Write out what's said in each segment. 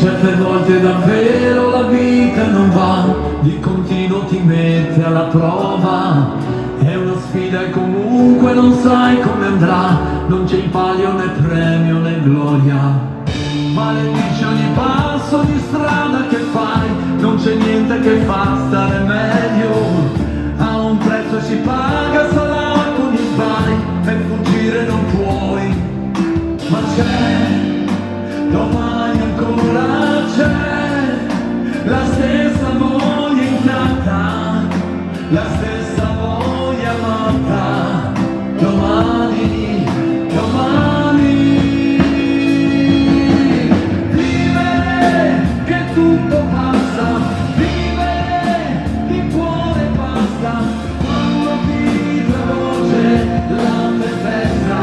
Certe volte davvero la vita non va, di continuo ti mette alla prova. È una sfida e comunque non sai come andrà, non c'è il palio né premio né gloria. Maledice ogni passo di strada che fai, non c'è niente che fa stare meglio. Ha un prezzo e si paga, sarà con gli sbagli, e fuggire non puoi. Ma c'è, domani ancora c'è, la stessa voglia intatta, la stessa voglia amata. Domani, domani, vivere che tutto passa, vivere di cuore basta, quando ti travolge la tempesta,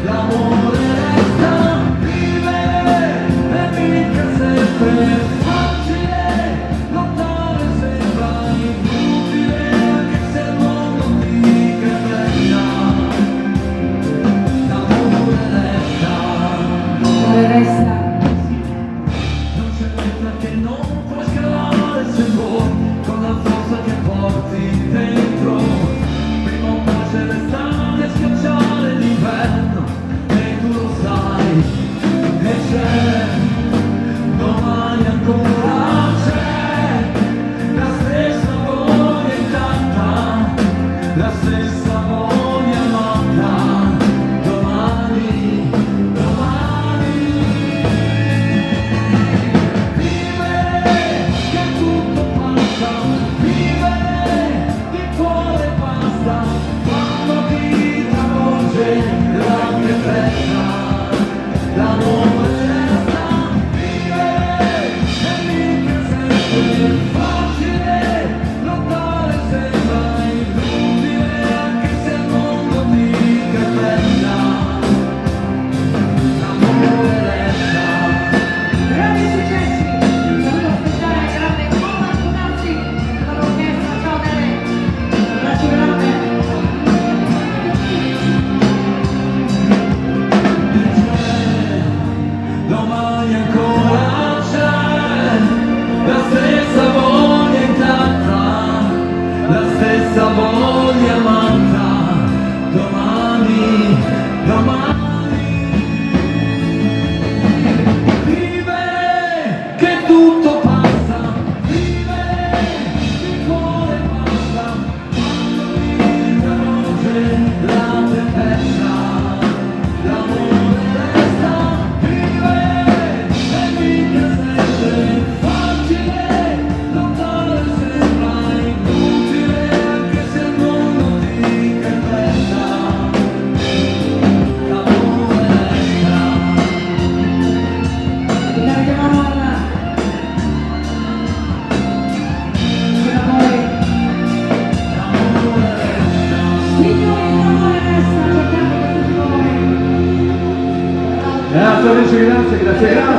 l'amore resta, vivere è mica sempre facile, lottare sembra inutile, anche se il mondo ti crepella, l'amore resta. L'amore resta. Non c'è lettera che non puoi scalare se vuoi, con la forza che porti dentro. Prima o poi c'è l'estate a schiacciare l'inverno, e tu lo sai. E c'è, domani ancora c'è, la stessa voglia intatta, la stessa voglia amata. Domani, domani, vivere che tutto passa, vivere di cuore basta, quando ti travolge la tempesta, l'amore resta, vivere è mica sempre facile, lottare sembra inutile, anche se il mondo ti crepella, l'amore resta. Grandi successi! Saluto speciale al grande Mona Tunazzi, dall'orchestra. Ciao Nere! Un abbraccio grande! Domani ancora c'è, la stessa voglia intatta, la stessa voglia amata. Domani, domani, vivere che tutto passa, vivere di cuore basta, quando ti travolge la tempesta, l'amore resta, vivere è mica sempre facile, lottare sembra inutile, anche se il mondo ti crepella, l'amore resta. Grande Manuela! Per amore! Signori, l'amore resta! Cerchiamo per tutti voi! Grazie amici, grazie, grazie, grazie.